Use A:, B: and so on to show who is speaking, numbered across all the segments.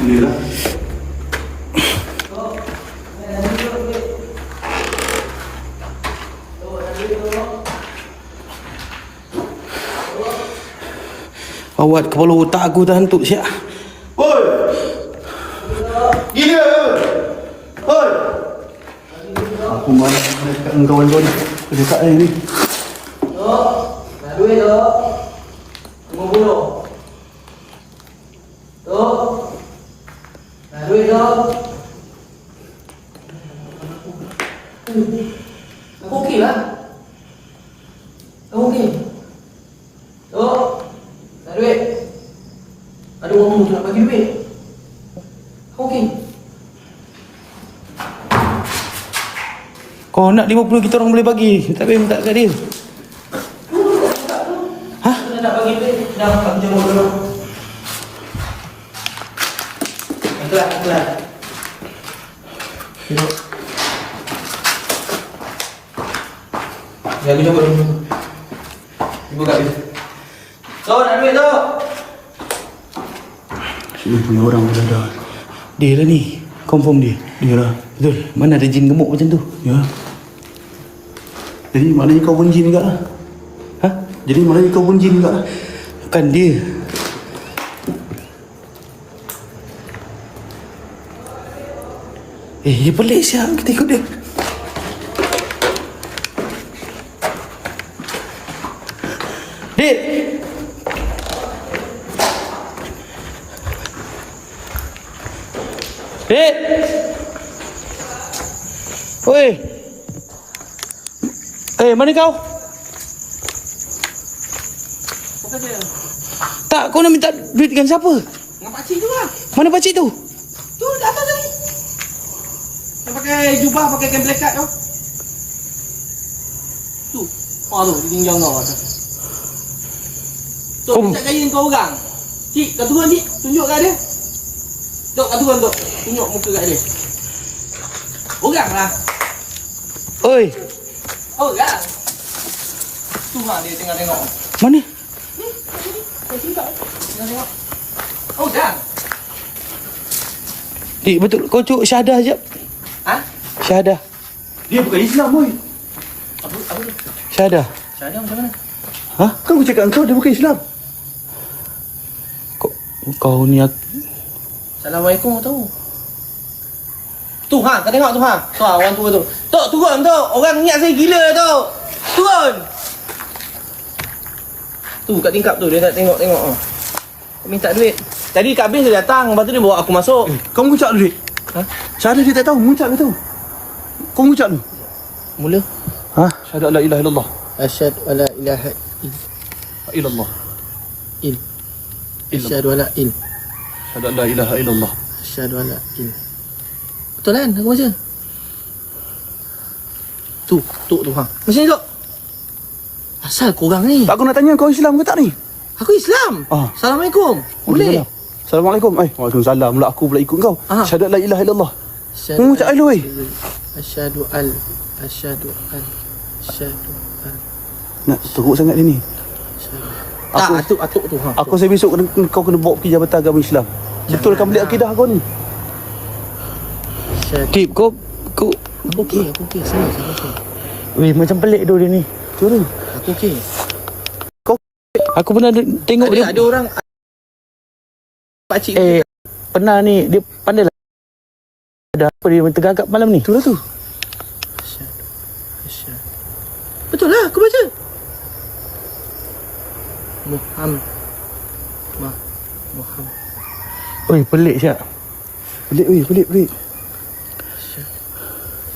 A: Inilah.
B: Awat kepala otak aku dah hantuk siap.
A: Oi. Gila ke? Oi. Aku malas dekat kawan-kawan dekat air ni.
C: Nak duit tu? 50. Tu. Nak duit tu? Aku okey lah. Aku okey. Tu. Nak duit? Ada orang tu nak bagi duit. Aku okey.
B: Kau nak 50 kita orang boleh bagi. Tak payah minta kat dia.
C: Dia nak bagi duit. Dah tak jemput dulu. Kelas. Duduk. Ya, aku jemput dulu. Ibu kat dia. So, nak duit tu?
A: Sini punya orang berada.
B: Dia lah ni. Confirm dia.
A: Dia lah.
B: Betul. Mana ada jin gemuk macam tu?
A: Ya. Jadi maknanya kau pun jin juga lah.
B: Ha?
A: Jadi maknanya kau pun jin juga lah.
B: Bukan dia. Dia pelik siap. Kita ikut dia. Dik! Dik! Oi! Mana kau?
C: Apa dia?
B: Tak, kau nak minta duit dengan siapa?
C: Dengan pakcik tu lah.
B: Mana pakcik tu?
C: Tu, di atas tadi. Yang pakai jubah, pakai kain blackout tu. Tu. Tu, di tinggal kau tu. Tu,
B: Oh.
C: minta kain kau orang. Cik, kat turun cik. Tunjuk kat dia. Dok, kat turun dok. Tunjuk muka kat dia. Orang lah.
B: Oi,
C: Orang. Tu lah dia tengah tengok.
B: mana?
C: Tengah tengok. Orang.
B: Dik, betul. Kau cuk syahadah sekejap.
C: Ha?
B: Syahadah.
A: Dia bukan Islam, boy.
C: Apa tu?
B: Syahadah.
C: Syahada macam mana?
B: Hah?
A: Kau cakap kau dia bukan Islam.
B: Kau ni aku...
C: Assalamualaikum tahu. Tu ha, kau tengok tu ha. Tu ha, orang tua tu. Tok turun tu. Orang ingat saya gila tu. Turun. Tu kat tingkap tu dia nak tengok-tengok. Dia minta duit. Tadi Kak Bin dia datang, lepas tu dia bawa aku masuk.
A: Kau mengucap dulu, Dik.
C: Ha?
A: Syahadah dia tak tahu, mengucap dia tahu. Kau mengucap dulu.
C: Mula.
A: Ha? Syahadah la ilaha illallah.
C: Asyhadu alla ilaha
A: Illallah.
C: il. Asyhadu alla il.
A: Syahadah la ilaha illallah.
C: Asyhadu alla il. Betul kan? Aku baca. Tu ha. Macam ni tu. Asal korang ni?
A: Tak, aku nak tanya kau Islam ke tak ni?
C: Aku Islam.
A: Ah.
C: Assalamualaikum. Boleh.
A: Assalamualaikum. Waalaikumsalam. Mula aku pula ikut kau.
C: Ah.
A: Syahadat la ilaha illallah.
C: Asyhadu
A: Mengucap dulu, weh.
C: Asyhadu al.
A: Nak teruk sangat dia ni.
C: Tak, atuk tu ha.
A: Aku rasa besok kau kena bawa pergi Jabatan Agama Islam. Betul kan beli akidah kau ni?
C: Asyhadu.
B: Tip, kau...
C: Aku okey. Salah.
B: Weh, macam pelik tu dia ni.
A: Betul ni.
C: Aku okey.
B: Aku pernah tengok dia...
C: Ada orang pakcik
B: pernah ni, dia pandai lah. Ada apa dia tergagap malam ni?
A: Itulah tu.
C: Asyhadu. Betul lah, aku baca. Muhammad.
B: Oi, pelik siap.
A: Pelik.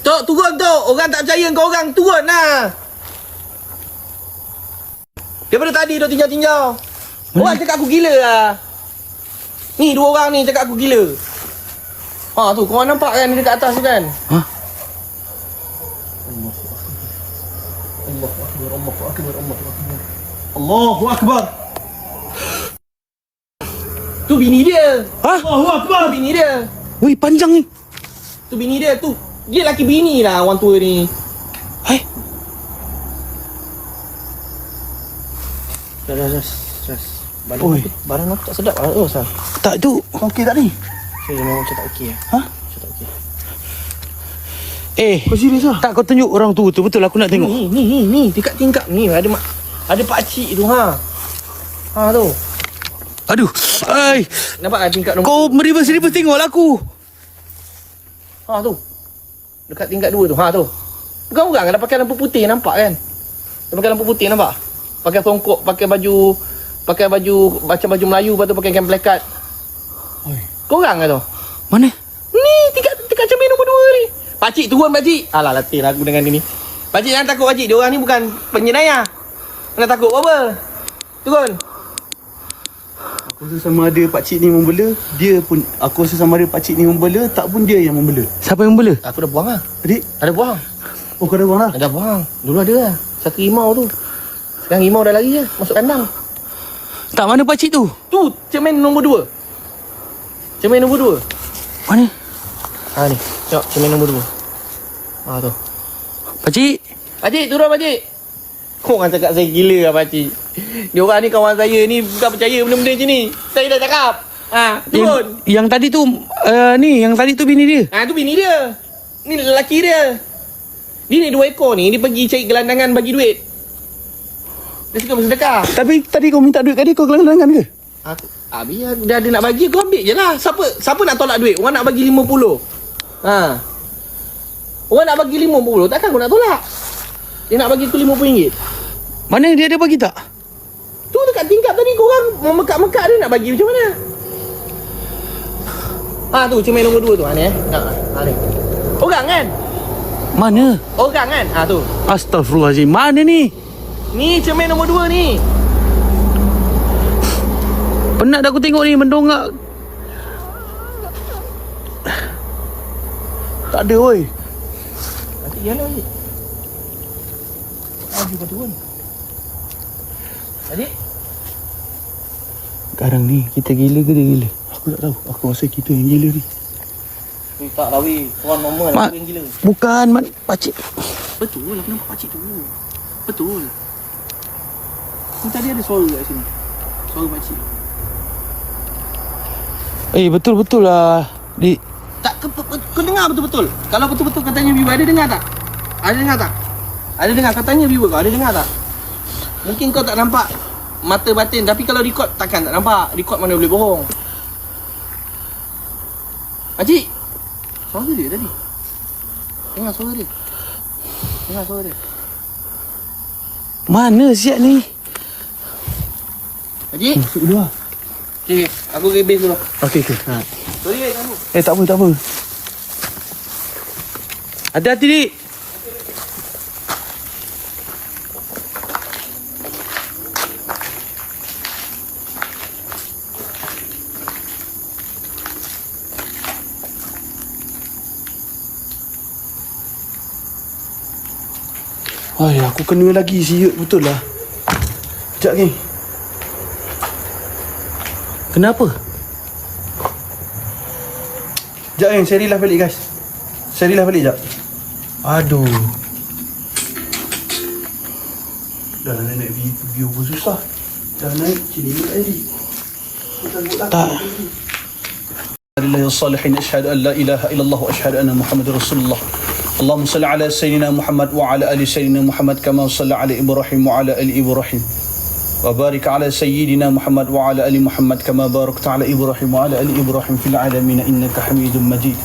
C: Tok, turun tok. Orang tak percaya kau orang, turun lah. Daripada tadi duk tinjau-tinjau. Orang cakap aku gila lah. Ni dua orang ni cakap aku gila. Ha tu, korang nampak kan dekat atas tu kan?
B: Ha?
A: Allahu Akbar.
C: Tu bini dia.
B: Ha?
A: Allahu Akbar.
C: Tu bini dia.
B: Wih, panjang ni.
C: Tu bini dia tu. Dia laki bini lah orang tua ni.
B: Hai.
C: Ras.
B: Oi.
C: Barang aku tak sedap lah. Oh, sah.
B: Tak tu.
A: Okey tak ni?
C: Saya memang macam tak okey lah.
B: Ha?
C: Macam tak okey.
B: Eh,
A: Kau serius lah?
B: tak kau tunjuk orang tu betul aku nak tengok.
C: Ni. Tingkap ni. Ada pakcik tu ha. Ha tu.
B: Aduh. Ai,
C: Nampak tak tingkap nombor?
B: kau meribas-ribas tengoklah aku.
C: Ha tu. Dekat tingkat 2 tu. Ha tu. Orang-orang ada pakai lampu putih nampak kan? Dia pakai lampu putih nampak? Pakai songkok, pakai baju macam baju Melayu, lepas tu pakai kain plekat.
B: Oi.
C: Korang ke tu?
B: Mana?
C: Ni tingkat cermin nombor 2 ni. Pakcik turun pakcik. Alah latih lah aku dengan dia ni. Pakcik jangan takut pakcik. Dia orang ni bukan penjenayah. Kena takut apa? Turun.
A: Aku rasa sama ada pakcik ni membela, dia pun aku rasa sama ada pakcik ni membela, tak pun dia yang membela.
B: Siapa yang bela?
C: Aku dah buang lah.
A: Adik,
C: Ada buang.
A: oh kau dah buang lah.
C: Dah buang. Dulu ada lah. Satu rimau tu. Sekarang rimau dah lari lah. Masuk kandang.
B: Tak, mana pakcik tu?
C: Tu cermin nombor 2. Cermin nombor 2.
B: Mana?
C: Ha ni. Tengok cermin nombor 2. Ha tu.
B: Pakcik.
C: Pakcik turun pakcik. Korang cakap saya gila lah pakcik. Dia orang ni kawan saya ni bukan percaya benda-benda macam ni. Saya dah cakap. Ha, turun.
B: Yang tadi tu yang tadi tu bini dia.
C: Ha tu bini dia. Ni lelaki dia. Dia ni 2 ekor ni, dia pergi cari gelandangan bagi duit. Dia suka bersedekah.
B: Tapi tadi kau minta duit kat dia, kau gelandangan ke?
C: Aku biar dia ada nak bagi, kau ambil je lah. Siapa nak tolak duit? Orang nak bagi 50. Ha. Orang nak bagi 50, takkan aku nak tolak. Dia nak bagi aku RM50.
B: Mana dia ada bagi tak?
C: Tu dekat tingkap tadi korang memekat-mekat dia nak bagi macam mana? Ha tu cermin nombor 2 tu. Ha ni Ha ni. Orang kan?
B: Mana?
C: Orang kan? Ha tu.
B: Astaghfirullahaladzim. Mana ni?
C: Ni cermin nombor 2 ni.
B: Penat dah aku tengok ni mendongak.
A: Tak ada oi.
C: Nanti jalan je. Lagi kau turun. Adik?
B: Sekarang ni kita gila ke dia gila?
A: Aku tak tahu. Aku rasa kita yang gila ni.
C: Tak lah weh. Tuan normal lah. Aku yang gila.
B: Bukan, pakcik.
C: Betul lah. Kenapa pakcik tu? Betul. Ni tadi ada suara kat sini. Suara pakcik.
B: Betul-betul lah.
C: Tak, kau dengar betul-betul. Kalau betul-betul katanya viewer, ada dengar tak? Ada dengar tak? Ada dengar katanya viewer kau, ada dengar tak? Mungkin kau tak nampak mata batin, tapi kalau record takkan tak nampak. Record mana boleh bohong. Pakcik, suara dia tadi. Dengar suara dia. Dengar suara dia.
B: Mana siap ni?
C: Pakcik,
A: Masuk dulu lah.
C: okay, aku pergi base dulu.
A: Okey. Ha.
C: Sorry, kamu.
A: Tak apa.
B: Hati-hati dik.
A: Ay, aku kena lagi siut betul lah. Sekejap geng.
B: Kenapa?
A: Sekejap geng, saya relah balik guys. Saya relah balik sekejap.
B: Aduh.
A: Dah nak naik view pun susah. Dah naik sini tadi.
B: Tak.
A: لله الصالحين أشهد أن لا إله إلا الله وأشهد أن محمد رسول الله اللهم صل على سيدنا محمد وعلى آل سيدنا محمد كما صلى على إبراهيم وعلى آل إبراهيم وبارك على سيدنا محمد وعلى آل محمد كما باركت على إبراهيم وعلى آل إبراهيم في العالمين إنك حميد مجيد.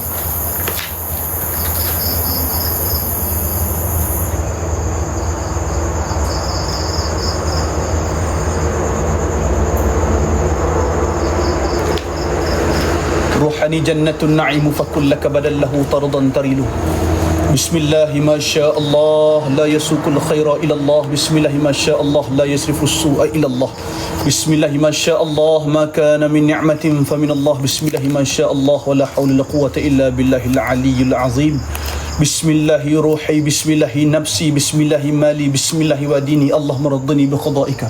A: روحني جنة النعيم فكن لك بدل له طردا تريله. بسم الله ما شاء الله لا يسوق الخير إلى الله. بسم الله ما شاء الله لا يصرف السوء إلى الله. بسم الله ما شاء الله ما كان من نعمة فمن الله. بسم الله ما شاء الله ولا حول ولا قوة إلا بالله العلي العظيم. بسم الله روحي بسم الله نفسي بسم الله مالي بسم الله وديني اللهم رضني بقضائك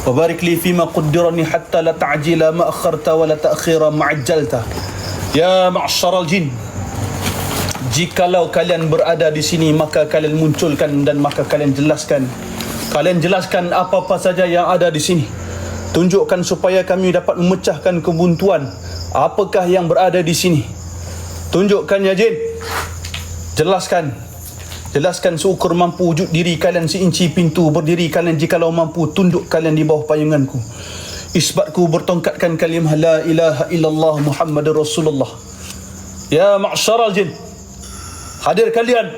A: وبارك لي فيما قدرني حتى لا تعجيل ما أخرت ولا تأخير ما عجلت Ya ma'syaral jin, jikalau kalian berada di sini, maka kalian munculkan dan maka kalian jelaskan. Kalian jelaskan apa-apa saja yang ada di sini. Tunjukkan supaya kami dapat memecahkan kebuntuan. Apakah yang berada di sini? Tunjukkan ya jin. Jelaskan. Jelaskan seukur mampu wujud diri kalian seinci pintu. Berdiri kalian jikalau mampu. Tunduk kalian di bawah payunganku. Isbatku bertongkatkan kalimah la ilaha illallah Muhammadur Rasulullah. Ya ma'syaral jin, hadir kalian.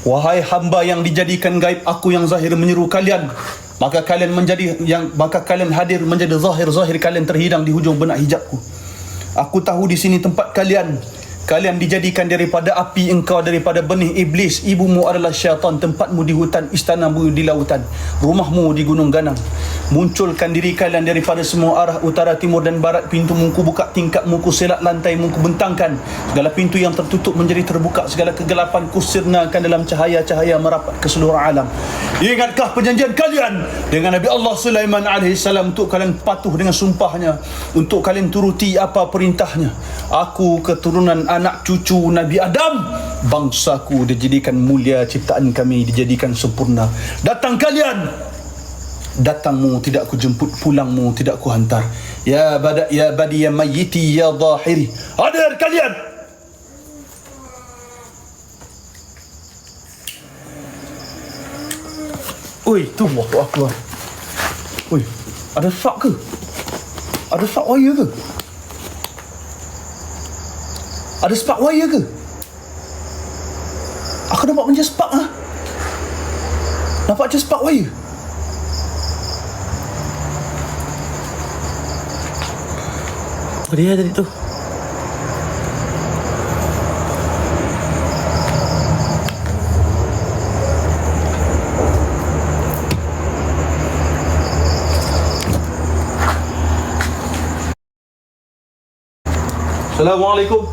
A: Wahai hamba yang dijadikan gaib, aku yang zahir menyeru kalian. Maka kalian hadir menjadi zahir kalian terhidang di hujung benak hijabku. Aku tahu di sini tempat kalian. Kalian dijadikan daripada api, engkau daripada benih iblis. Ibumu adalah syaitan, tempatmu di hutan, istanamu di lautan, rumahmu di gunung ganang. Munculkan diri kalian daripada semua arah, utara, timur dan barat. Pintumu ku buka, tingkapmu ku selat, lantaimu ku bentangkan. Segala pintu yang tertutup menjadi terbuka. Segala kegelapan ku sirnakan dalam cahaya-cahaya merapat ke seluruh alam. Ingatkah perjanjian kalian dengan Nabi Allah Sulaiman AS untuk kalian patuh dengan sumpahnya, untuk kalian turuti apa perintahnya. Aku keturunan anak cucu Nabi Adam, bangsaku dijadikan mulia, ciptaan kami dijadikan sempurna. Datang kalian. Datangmu tidak ku jemput, pulangmu tidak ku hantar. Ya badi ya mayyiti ya zahiri, hadir kalian. Oi, tu Allahu Akbar. Oi, ada spark ke? Ada spark wire ke? Ada spark wire ke? Aku nampak macam spark lah. Nampak macam spark wire.
B: Apa dia tadi tu?
A: Assalamualaikum.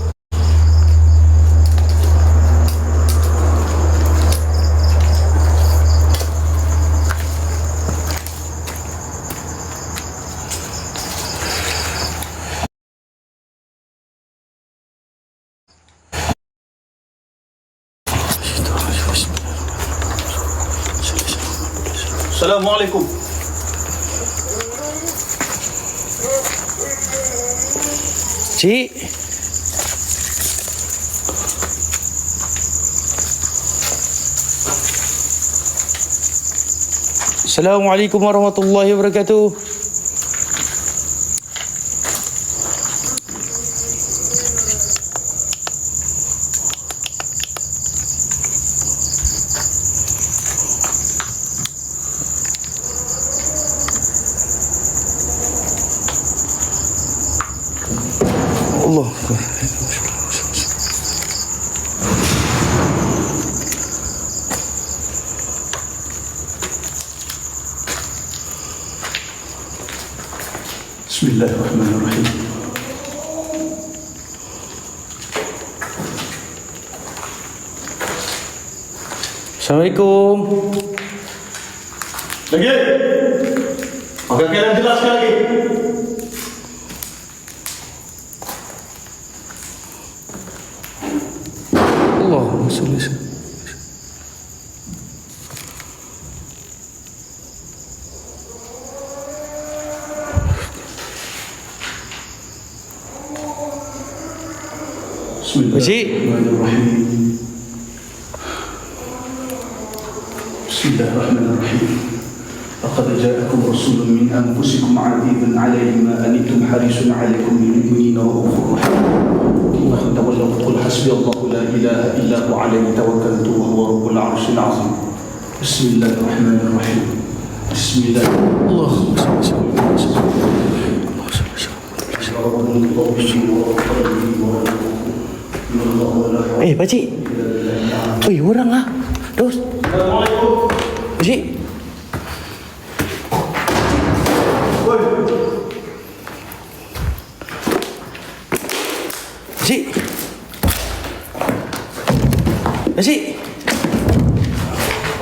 A: Assalamualaikum.
B: Cik. Assalamualaikum warahmatullahi wabarakatuh. Allah.
A: Bismillahirrahmanirrahim.
B: Assalamualaikum.
A: Lagi. Maka kalian jelaskan lagi.
B: Allahumma salli.
A: Bismillahirrahmanirrahim. Bismillahirrahmanirrahim. Laqad ja'akum rasulun min anfusikum 'azizun 'alayhi ma anittum harisun 'alaykum bil mu'minina ra'ufur rahim. Wa in tawallaw faqul hasbiyallahu la ilaha illa huwa 'alayhi tawakkaltu wa huwa rabbul 'arsyil 'azim. Bismillahirrahmanirrahim. Bismillahirrahmanirrahim. Allahumma salli ala
B: pakcik. Oi, orang lah. Terus.
A: Assalamualaikum.
B: Pakcik. Pakcik. Pakcik.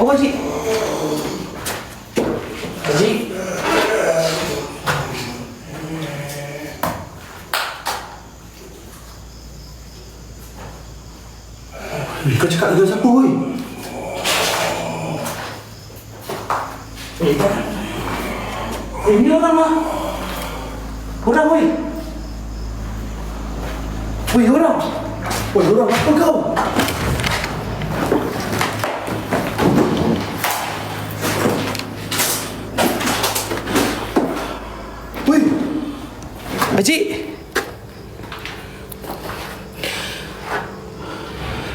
C: Oh, pakcik. Pakcik.
A: Kau cakap dengan siapa, weh?
B: Ini orang lah. Orang, weh. Weh, orang.
A: Weh, orang apa kau? Weh,
B: Pakcik.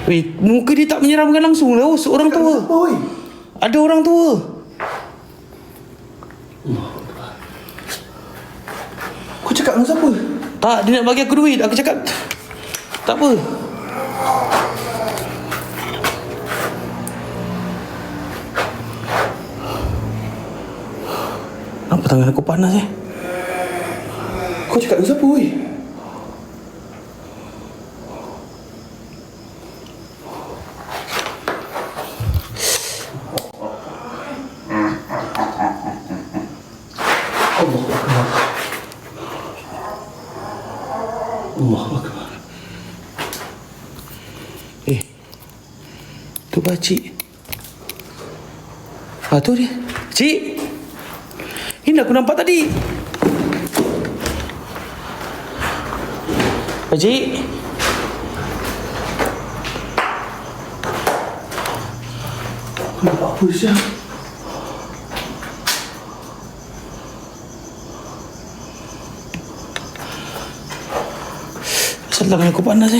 B: Weh, muka dia tak menyeramkan langsung lah. Seorang tua.
A: apa, weh?
B: Ada orang tua.
A: Kau cakap dengan siapa?
B: Tak, dia nak bagi aku duit. Aku cakap tak apa. Kenapa tangan aku panas
A: Kau cakap dengan siapa, weh? Allahu Akbar.
B: Tu pakcik. Tu dia. Cik. Ini aku nampak tadi. Pakcik.
A: Nampak apa, Syah?
B: Asal tangan aku panas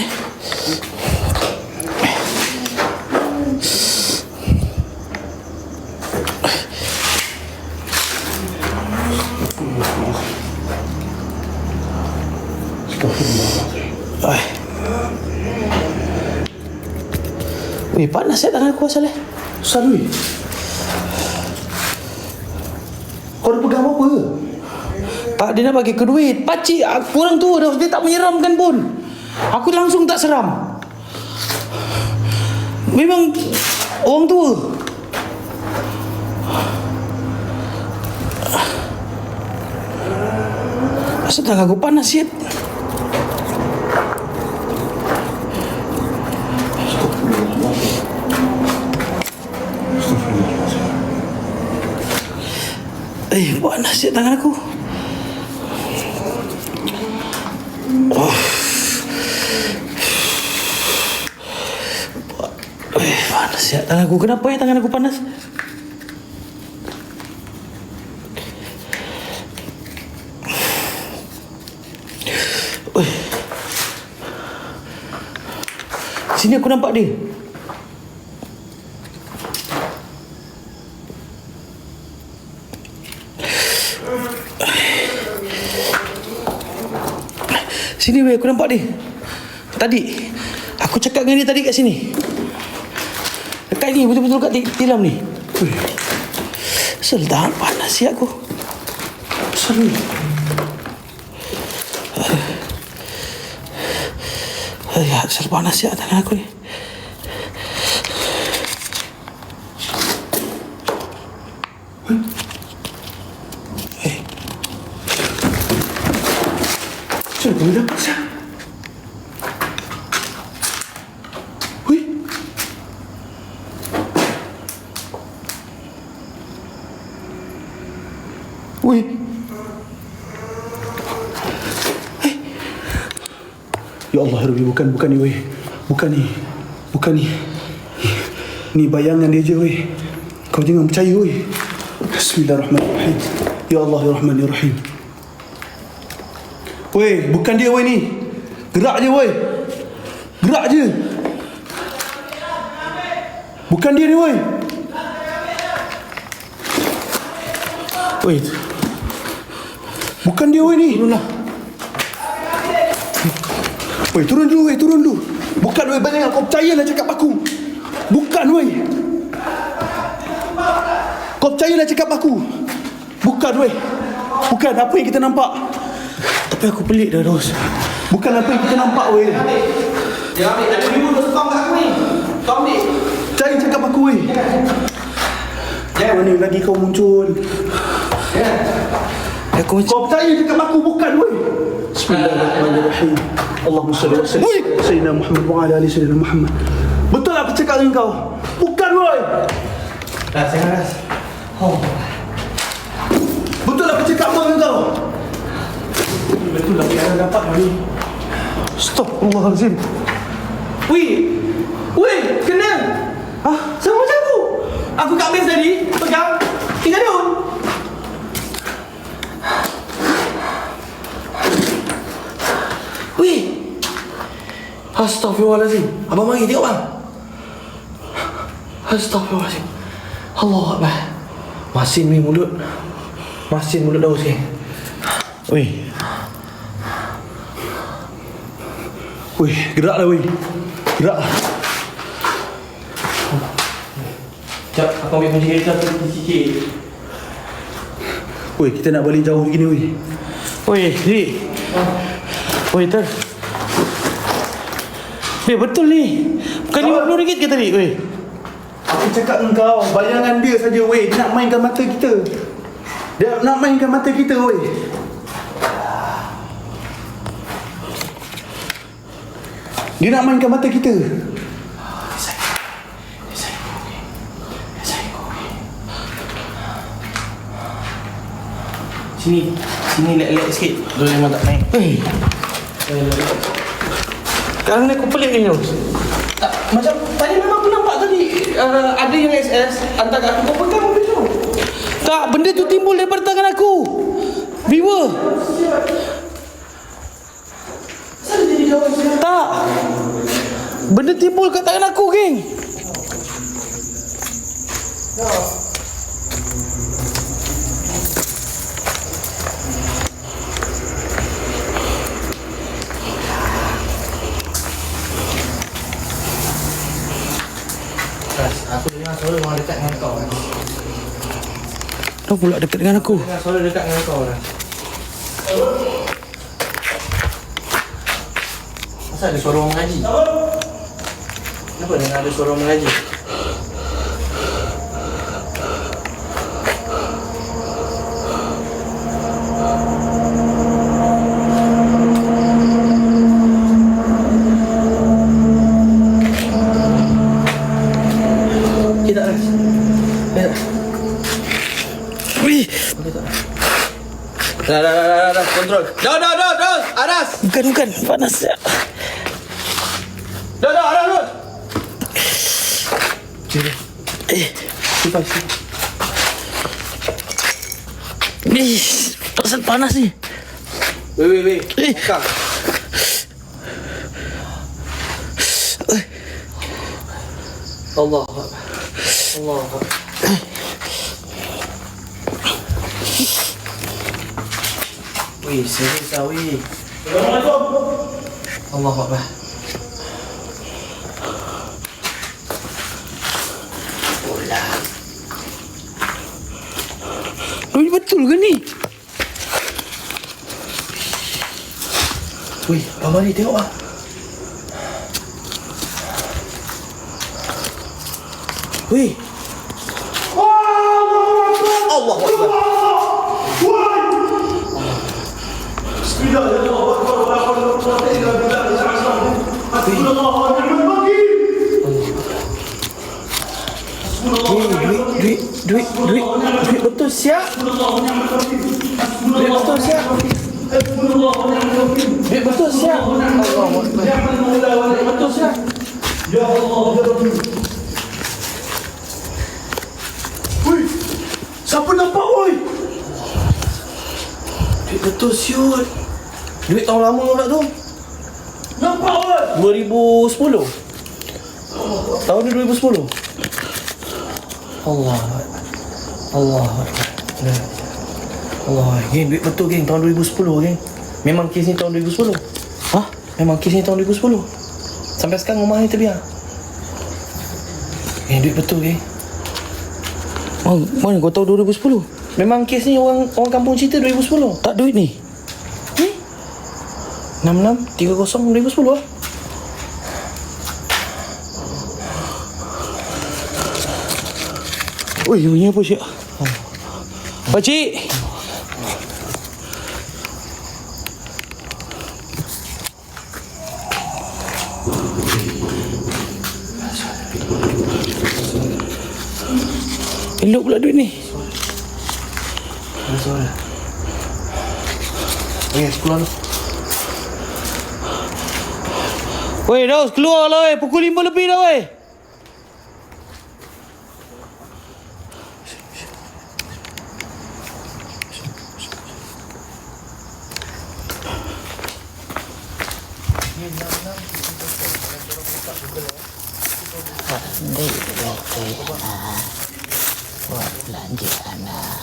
B: Weh, panas tangan aku asal
A: Asal, weh? Kau ada pegang apa?
B: Pak, dia nak bagi aku duit. Pakcik, aku orang tua dah. Dia tak menyeramkan pun. Aku langsung tak seram. Memang orang tua. Asal tangan aku panas siap. Panas siap tangan aku. Panas ya tangan aku. Kenapa ya tangan aku panas? Sini aku nampak dia. Sini weh, aku nampak dia. Tadi aku cakap dengan dia tadi kat sini. Dekat ni, betul-betul kat tilam ni. Asal dah panas siap aku. Asal ni. Asal panas siap tangan aku ni.
A: Macam mana dapat, Syah? Weh. Weh. Ya Allah, Rabbi, bukan ni, weh. Bukan ni. Ni bayangan dia je, weh. Kau jangan percaya, weh. Bismillahirrahmanirrahim. Ya Allah, ya Rahman, ya Rahim. Weh, bukan dia, weh, ni. Gerak je, weh. Gerak je. Bukan dia ni, weh. Weh. Bukan dia, weh, ni. Turunlah. Weh, turun dulu, weh. Turun dulu. Bukan, weh. Banyak kau percayalah cakap aku. Bukan, weh. Kau percayalah cakap aku. Bukan, weh. Bukan apa yang kita nampak. Tapi aku pelik dah, Ros. Bukan apa yang kita nampak, weh.
C: Dia ambil. Ada biru dah sekam kat aku ni. Kau ambil.
A: Cari cakap aku, weh. mana lagi kau muncul?
B: Aku macam
A: Kau percaya dekat aku bukan weh? Bismillahirrahmanirrahim. Allahumma salli wa sallim ala sayyidina Muhammad wa ala ali sayyidina Muhammad. Betul aku cakap dengan kau? Bukan weh.
B: Dah, saya ras.
A: Betul aku cakap apa dengan kau?
B: Betul lah, kita dapat hari.
A: Astaghfirullahalazim.
C: Weh, kena. Sama macam aku. Aku kat base tadi, pegang 3 daun.
B: Weh. Astaghfirullahalazim. Abang mari tengok bang. Astaghfirullahalazim. Allah Akbar. Masin ni mulut. Masin mulut daun sikit. Weh.
A: Weh, geraklah weh. Geraklah.
B: Sekejap, aku ambil kunci kereta aku sikit.
A: Weh, kita nak balik jauh begini weh.
B: Weh, Dik. Weh, Ter. Weh, betul ni. Bukan RM50 ke tadi, weh?
A: Aku cakap dengan kau, bayangan dia saja weh. Dia nak mainkan mata kita. Dia nak mainkan mata kita weh. Dia nak mainkan mata kita.
B: Sini lek-lek sikit. Dua memang tak naik. Sekarang ni aku pelik ni.
C: Tak, macam tadi memang aku nampak tadi ada yang SS hantar kat aku. Kau pegang mobil tu.
B: Tak, benda tu timbul daripada tangan aku. Viewer.
C: Kenapa jadi jauh macam
B: Tak. Benda timbul kat tangan aku, geng.
C: Aku dengar suara orang dekat dengan kau.
B: Kau pula dekat dengan aku.
C: Dengar suara dekat dengan kau dah. Masa ada suara orang mengaji? Kenapa dengar ada suara orang mengaji? Kita dah.
B: Wih.
C: Dah, kontrol. Dah, Aras.
B: Bukan. Panas.
C: Dah, Aras.
B: Simpan. Pasal panas ni.
C: Weh.
B: Eh.
C: Buka. Allah. Weh, serius lah weh. Allah Akbar.
B: Ini betul ke ni?
C: Weh, abang ni tengok lah. Weh. Allah Akbar. Duit betul siap. Duit betul siap. Duit betul siap. Duit betul siap.
A: Ya Allah, ya Rabbi. Woi, siapa nampak woi?
C: Duit betul siut. Duit tahun lama pula tu.
A: Nampak woi?
C: 2010. Tahun ni 2010. Allah. Geng, duit betul geng, tahun 2010 geng. Memang kes ni tahun 2010.
B: Hah?
C: Memang kes ni tahun 2010. Sampai sekarang rumah ni terbiar. Geng, duit betul geng.
B: Mana kau tahu 2010?
C: Memang kes ni orang kampung cerita 2010.
B: Tak duit ni.
C: 6630 2010 lah.
B: Ui, bunyi apa siap? Pakcik! Elok pula duit ni.
C: Suara. Keluar lu.
B: Weh, Daus, keluar lah weh. Pukul 5 lebih dah weh.
D: Pandai betul buat belanja anak.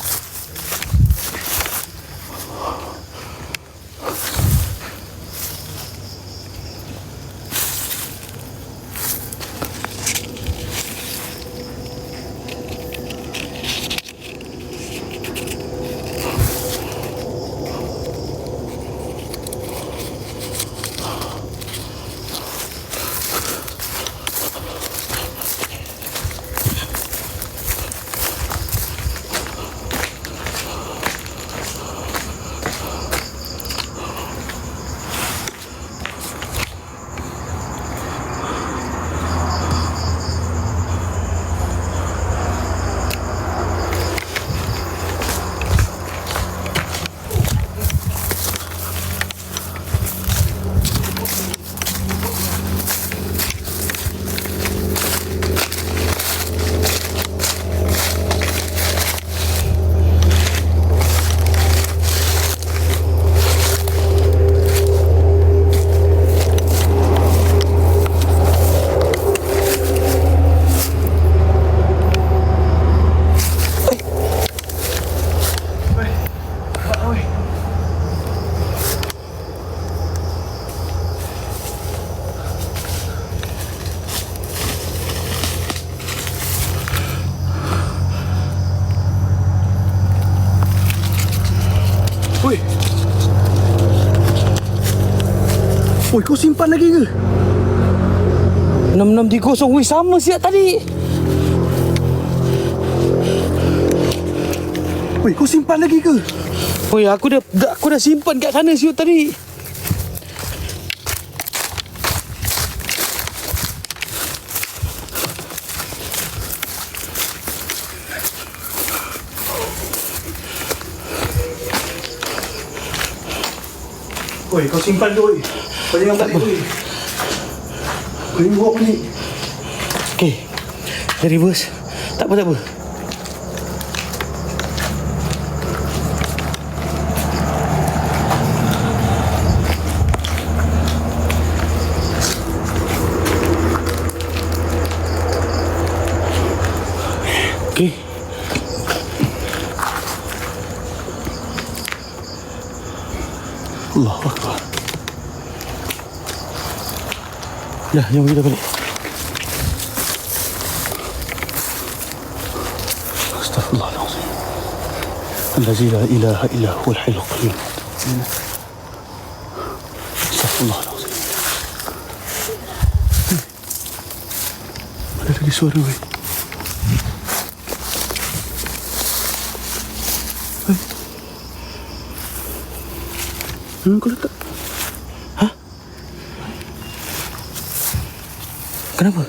A: Oi, kau simpan lagi ke?
B: 6630. Weh, sama siap tadi.
A: Oi, kau simpan lagi ke?
B: Weh, aku dah simpan kat sana siap tadi.
A: Oi, kau simpan tu, oi. Kau jangan balik, oi. Kau ni bawa balik.
B: Okey. Dia reverse. Tak apa. Okey.
A: Allahu Akbar.
B: Dah, jom kita balik.
A: Astaghfirullahalazim. Allazi la ilaha illa huwal hayyul qayyum. Astaghfirullahalazim. Ada lagi suara, weh. Kau letak.
B: Hah? Kenapa?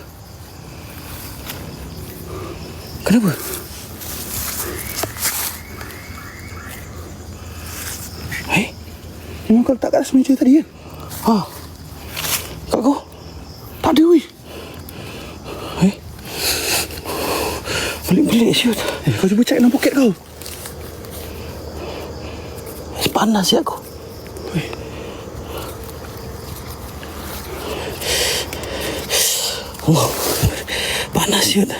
B: Kenapa?
A: Memang kau letak kat atas meja tadi kan?
B: Ha. Kat kau? Tak ada, weh. Pelik-pelik siut.
A: Kau cuba cek dalam poket kau.
B: Panas siap aku. Oh, panas siut.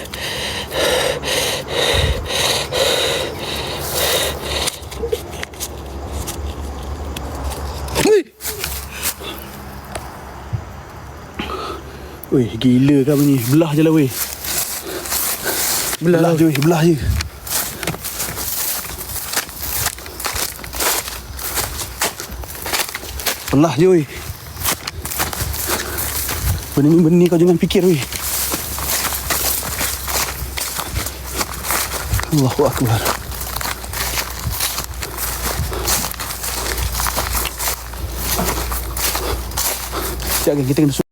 A: Weh, gila kau ni. Belah je lah, weh. Belah je, weh. Belah je. Belah je, weh. Benda ni kau jangan fikir, weh. Allahu Akbar. Sekejap lagi kita kena